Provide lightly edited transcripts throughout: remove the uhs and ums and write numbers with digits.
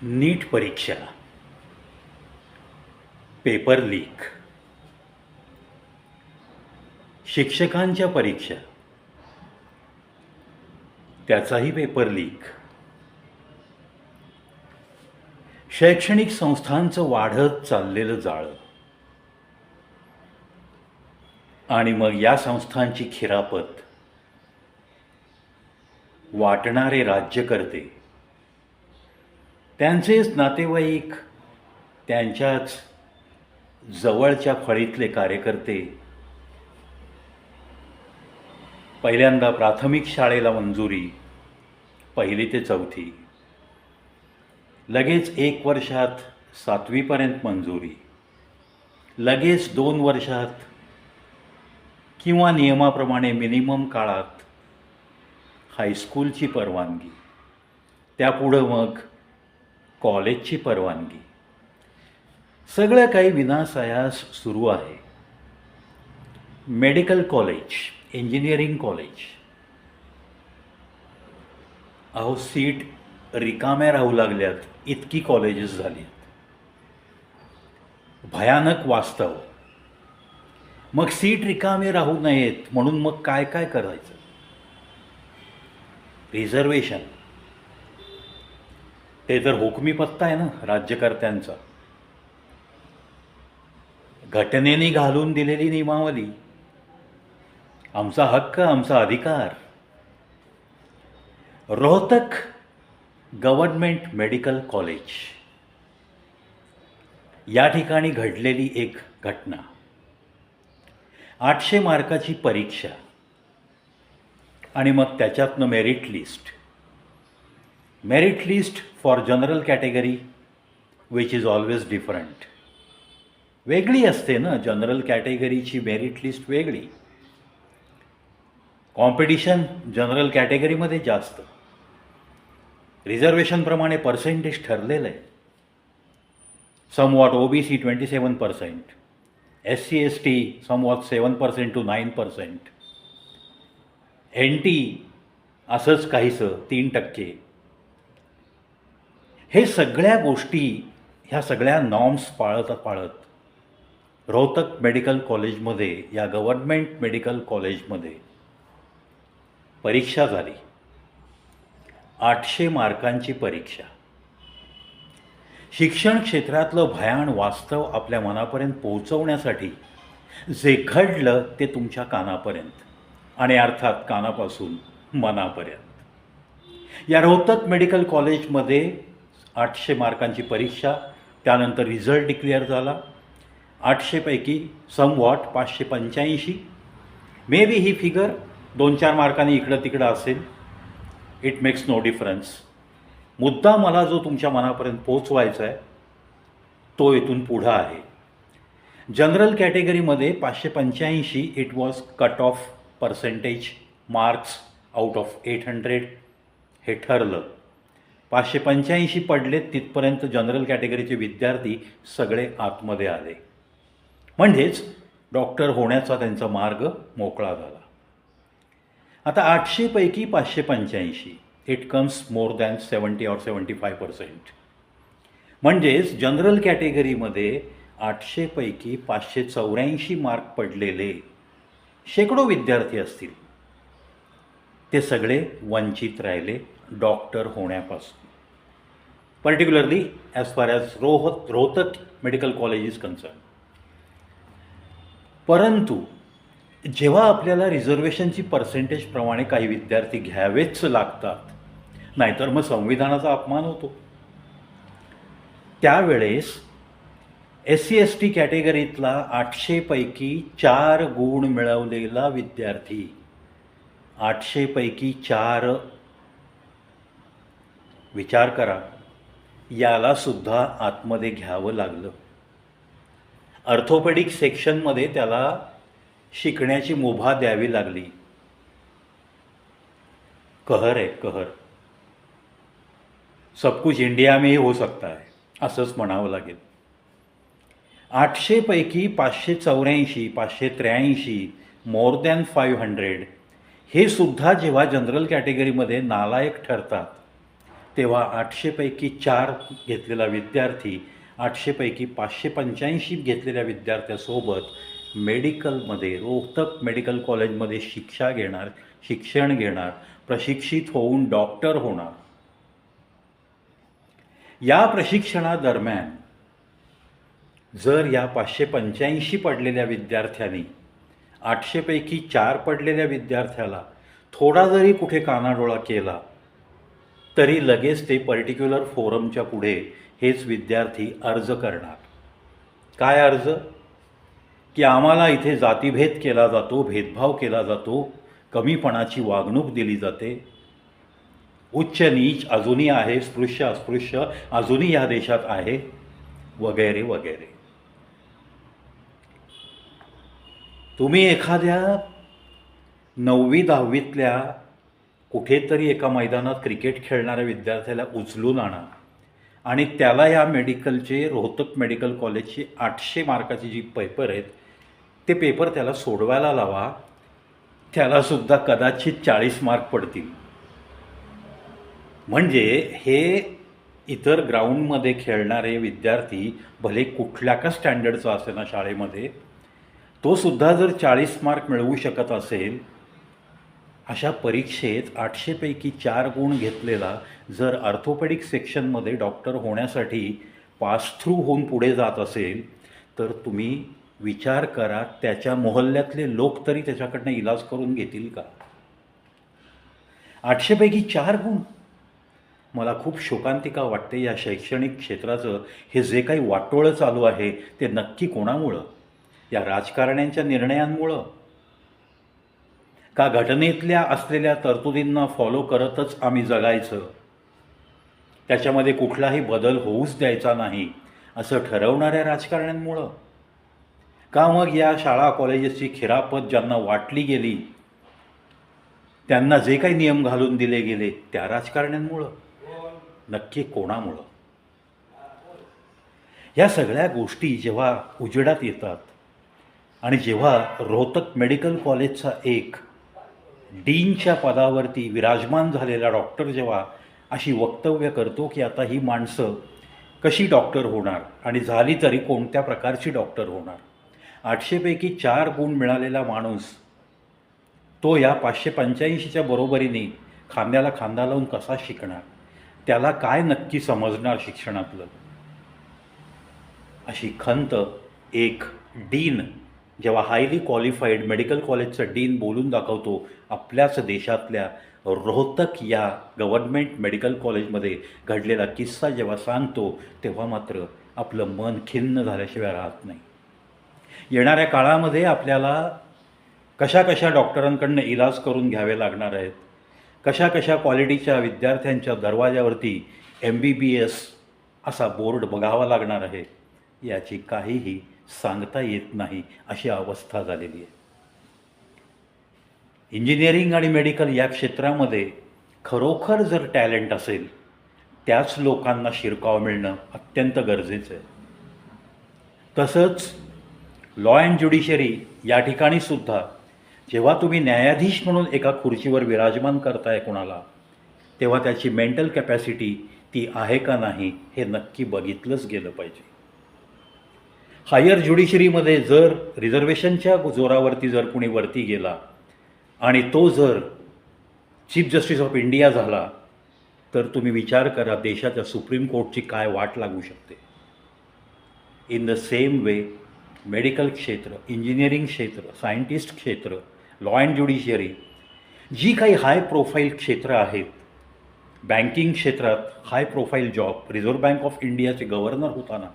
नीट परीक्षा, paper leak, शिक्षकांच्या परीक्षा, त्याचाही पेपर लीक, शैक्षणिक संस्थांचं वाढत चाललेलं जाळं आणि मग या संस्थांची खिरापत वाटणारे राज्यकर्ते, त्यांचेच नातेवाईक, त्यांच्याच जवळच्या फळीतले कार्यकर्ते पहिल्यांदा प्राथमिक शाळेला मंजुरी, 1ली ते 4थी, लगेच 1 वर्षात 7वीपर्यंत मंजुरी, लगेच 2 वर्षात किंवा नियमाप्रमाणे मिनिमम काळात हायस्कूलची परवानगी, त्यापुढं मग कॉलेजची परवानगी. सगळं काही विनासायास सुरू आहे. मेडिकल कॉलेज, इंजिनिअरिंग कॉलेज, अहो सीट रिकाम्या राहू लागल्यात, इतकी कॉलेजेस झाली. भयानक वास्तव. मग सीट रिकामे राहू नयेत म्हणून मग काय काय करायचं? रिझर्वेशन, ते तर हुकमी पत्ता आहे ना राज्यकर्त्यांचा. घटनेने घालून दिलेली नियमावली, आमचा हक्क, आमचा अधिकार. रोहतक गव्हर्नमेंट मेडिकल कॉलेज, या ठिकाणी घडलेली एक घटना. 800 मार्काची परीक्षा आणि मग त्याच्यातनं merit list for general category which is always different. वेगळी असते ना जनरल कॅटेगरीची मेरिट लिस्ट वेगळी. कॉम्पिटिशन जनरल कॅटेगरीमध्ये जास्त. रिझर्वेशनप्रमाणे पर्सेंटेज ठरलेलं आहे. Somewhat OBC 27%, SC/ST somewhat 7% to 9%, NT असंच काहीसं 3%. हे सगळ्या गोष्टी, ह्या सगळ्या नॉर्म्स पाळत रोहतक मेडिकल कॉलेजमध्ये, या गव्हर्नमेंट मेडिकल कॉलेजमध्ये परीक्षा झाली. 800 मार्कांची परीक्षा. शिक्षण क्षेत्रातलं भयान वास्तव आपल्या मनापर्यंत पोहोचवण्यासाठी जे घडलं ते तुमच्या कानापर्यंत, आणि अर्थात कानापासून मनापर्यंत. या रोहतक मेडिकल कॉलेजमध्ये 800 मार्कांची परीक्षा, त्यानंतर रिझल्ट डिक्लेअर झाला. 800 पैकी somewhat 585, may be he figure 2-4 मार्कांनी इकडं तिकडं असेल. It makes no difference. मुद्दा मला जो तुमच्या मनापर्यंत पोचवायचा आहे तो इथून पुढं आहे. जनरल कॅटेगरीमध्ये 585 it was cut off percentage marks out of 800. हे ठरलं. 585 पडले, तिथपर्यंत जनरल कॅटेगरीचे विद्यार्थी सगळे आतमध्ये आले. म्हणजेच डॉक्टर होण्याचा त्यांचा मार्ग मोकळा झाला. आता 800 पैकी 585, it comes more than 70 or 75%. म्हणजेच जनरल कॅटेगरीमध्ये 800 पैकी 584 मार्क पडलेले शेकडो विद्यार्थी असतील, ते सगळे वंचित राहिले डॉक्टर होण्यापासून. Particularly as far as Rohtak medical college is concern. परंतु जेव्हा आपल्याला रिझर्वेशनची पर्सेंटेजप्रमाणे काही विद्यार्थी घ्यावेच लागतात, नाहीतर मग संविधानाचा अपमान होतो, त्यावेळेस SC/ST कॅटेगरीतला 800 पैकी 4 गुण मिळवलेला विद्यार्थी, 800 पैकी 4, विचार करा, याला सुद्धा आतमध्ये घ्यावं लागलं. ऑर्थोपेडिक सेक्शनमध्ये त्याला शिकण्याची मुभा द्यावी लागली. कहर आहे, कहर. सब कुछ इंडिया में ही हो सकता है, असंच म्हणावं लागेल. 800 पैकी 584, 583, मोर दॅन 500, हे सुद्धा जेव्हा जनरल कॅटेगरीमध्ये नालायक ठरतात, तेव्हा 800पैकी 4 घेतलेला विद्यार्थी 800पैकी 585 घेतलेल्या विद्यार्थ्यासोबत मेडिकलमध्ये, रोहतक मेडिकल कॉलेजमध्ये शिक्षण घेणार, प्रशिक्षित होऊन डॉक्टर होणार. या प्रशिक्षणादरम्यान जर या 585 पडलेल्या विद्यार्थ्यांनी 800पैकी 4 पडलेल्या विद्यार्थ्याला थोडा जरी कुठे कानाडोळा केला तरी लगेच ते पर्टिक्युलर फोरमच्या पुढे हेच विद्यार्थी अर्ज करणार. काय अर्ज? की आम्हाला इथे जातीभेद केला जातो, भेदभाव केला जातो, कमीपणाची वागणूक दिली जाते, उच्च नीच अजूनही आहे, स्पृश्य अस्पृश्य अजूनही या देशात आहे, वगैरे वगैरे. तुम्ही एखाद्या 9वी-10वीतल्या कुठेतरी एका मैदानात क्रिकेट खेळणाऱ्या विद्यार्थ्याला उचलून आणा आणि त्याला या मेडिकलचे, रोहतक मेडिकल कॉलेजचे 800 मार्काचे जी पेपर आहेत ते पेपर त्याला सोडवायला लावा, त्यालासुद्धा कदाचित 40 मार्क पडतील. म्हणजे हे इतर ग्राउंडमध्ये खेळणारे विद्यार्थी भले कुठल्या का स्टँडर्डचा असेल ना शाळेमध्ये, तो सुद्धा जर 40 मार्क मिळवू शकत असेल, अशा परीक्षेत 800पैकी 4 गुण घेतलेला जर ऑर्थोपेडिक सेक्शनमध्ये डॉक्टर होण्यासाठी पास थ्रू होऊन पुढे जात असेल, तर तुम्ही विचार करा त्याच्या मोहल्ल्यातले लोक तरी त्याच्याकडनं इलाज करून घेतील का? 800पैकी 4 गुण. मला खूप शोकांतिका वाटते या शैक्षणिक क्षेत्राचं. हे जे काही वाटोळं चालू आहे ते नक्की कोणामुळं? या राजकारण्यांच्या निर्णयांमुळं का घटनेतल्या असलेल्या तरतुदींना फॉलो करतच आम्ही जगायचं, त्याच्यामध्ये कुठलाही बदल होऊच द्यायचा नाही असं ठरवणाऱ्या राजकारण्यांमुळं? का मग या शाळा कॉलेजेसची खिरापत ज्यांना वाटली गेली, त्यांना जे काही नियम घालून दिले गेले त्या राजकारण्यांमुळं? नक्की कोणामुळं? या सगळ्या गोष्टी जेव्हा उजेडात येतात आणि जेव्हा रोहतक मेडिकल कॉलेजचा एक डीनच्या पदावरती विराजमान झालेला डॉक्टर जेव्हा अशी वक्तव्य करतो की आता ही माणसं कशी डॉक्टर होणार आणि झाली तरी कोणत्या प्रकारची डॉक्टर होणार, 800पैकी 4 गुण मिळालेला माणूस तो या 585च्या बरोबरीने खांद्याला खांदा लावून कसा शिकणार? त्याला काय नक्की समजणार शिक्षणातलं? अशी खंत एक डीन जेव्हा हायली क्वालिफाईड मेडिकल कॉलेजचा डीन बोलून दाखवतो, आपल्याच देशातल्या रोहतक या गव्हर्नमेंट मेडिकल कॉलेजमध्ये घडलेला किस्सा जेव्हा सांगतो, तेव्हा मात्र आपलं मन खिन्न झाल्याशिवाय राहत नाही. येणाऱ्या काळामध्ये आपल्याला कशा कशा डॉक्टरांकडनं इलाज करून घ्यावे लागणार आहेत, कशा कशा क्वालिटीच्या विद्यार्थ्यांच्या दरवाजावरती MBBS असा बोर्ड बघावा लागणार आहे, याची काहीही सांगता येत नाही अशी अवस्था झालेली आहे. इंजिनिअरिंग आणि मेडिकल या क्षेत्रामध्ये खरोखर जर टॅलेंट असेल, त्याच लोकांना शिरकाव मिळणं अत्यंत गरजेचं आहे. तसंच लॉ अँड ज्युडिशरी या ठिकाणीसुद्धा जेव्हा तुम्ही न्यायाधीश म्हणून एका खुर्चीवर विराजमान करताय कोणाला, तेव्हा त्याची मेंटल कॅपॅसिटी ती आहे का नाही हे नक्की बघितलंच गेलं पाहिजे. हायर ज्युडिशरीमध्ये जर रिझर्वेशनच्या जोरावरती जर कुणी वरती गेला आणि तो जर चीफ जस्टिस ऑफ इंडिया झाला, तर तुम्ही विचार करा देशाच्या सुप्रीम कोर्टची काय वाट लागू शकते. In the same way medical क्षेत्र, इंजिनिअरिंग क्षेत्र, सायंटिस्ट क्षेत्र, लॉ अँड ज्युडिशरी, जी काही हाय प्रोफाईल क्षेत्र आहेत, बँकिंग क्षेत्रात high profile job, reserve bank of इंडियाचे गव्हर्नर होताना,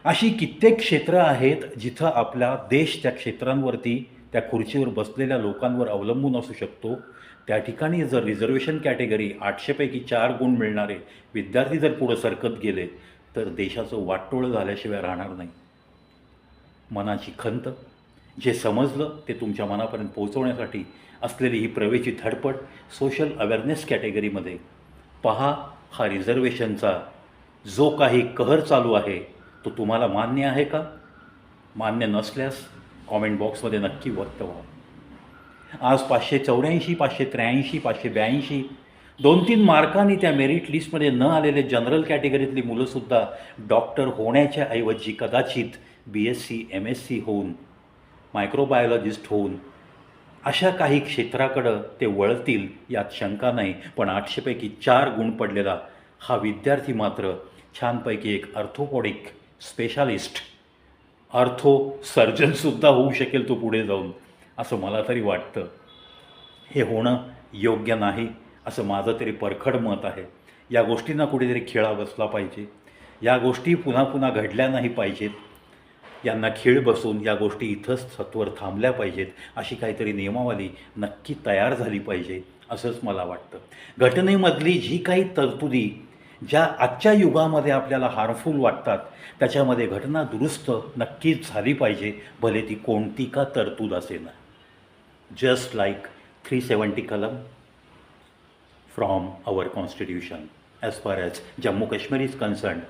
अशी कित्येक क्षेत्रं आहेत जिथं आपला देश त्या क्षेत्रांवरती, त्या खुर्चीवर बसलेल्या लोकांवर अवलंबून असू शकतो. त्या ठिकाणी जर रिझर्वेशन कॅटेगरी 800पैकी 4 गुण मिळणारे विद्यार्थी जर पुढं सरकत गेले, तर देशाचं वाटोळं झाल्याशिवाय राहणार नाही. मनाची खंत, जे समजलं ते तुमच्या मनापर्यंत पोहोचवण्यासाठी असलेली ही प्रवेशी धडपड सोशल अवेअरनेस कॅटेगरीमध्ये पहा. हा रिझर्वेशनचा जो काही कहर चालू आहे तो तुम्हाला मान्य आहे का? मान्य नसल्यास कॉमेंट बॉक्समध्ये नक्की व्यक्त व्हा. आज 584, 583, 582 2-3 मार्कांनी त्या मेरिट लिस्टमध्ये न आलेले जनरल कॅटेगरीतली मुलंसुद्धा डॉक्टर होण्याच्या ऐवजी कदाचित BSc MSc होऊन, मायक्रोबायोलॉजिस्ट होऊन अशा काही क्षेत्राकडं ते वळतील यात शंका नाही. पण 800पैकी 4 गुण पडलेला हा विद्यार्थी मात्र छानपैकी एक ऑर्थोपोडिक स्पेशालिस्ट, ऑर्थो सर्जनसुद्धा होऊ शकेल तो पुढे जाऊन, असं मला तरी वाटतं. हे होणं योग्य नाही असं माझं तरी परखड मत आहे. या गोष्टींना कुठेतरी खिळा बसला पाहिजे. या गोष्टी पुन्हा पुन्हा घडल्या नाही पाहिजेत. यांना खीळ बसून या गोष्टी इथंच सत्वर थांबल्या पाहिजेत. अशी काहीतरी नियमावली नक्की तयार झाली पाहिजे असंच मला वाटतं. घटनेमधली जी काही तरतुदी ज्या आजच्या युगामध्ये आपल्याला हार्मफुल वाटतात त्याच्यामध्ये घटना दुरुस्त नक्कीच झाली पाहिजे, भले ती कोणती का तरतूद असेना. जस्ट लाईक 370 कलम from our constitution as far as Jammu Kashmir is concerned,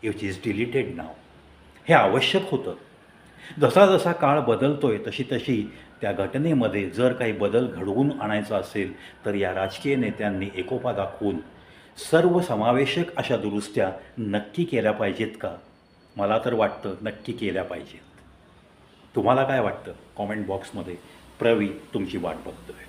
which is deleted now. हे आवश्यक होतं. जसा जसा काळ बदलतोय तशी तशी त्या घटनेमध्ये जर काही बदल घडवून आणायचा असेल तर या राजकीय नेत्यांनी एकोपा दाखवून सर्वसमावेशक अशा दुरुस्त्या नक्की केल्या पाहिजेत का? मला तर वाटतं नक्की केल्या पाहिजेत. तुम्हाला काय वाटतं? कॉमेंट बॉक्समध्ये. प्रवी तुमची वाट बघतोय.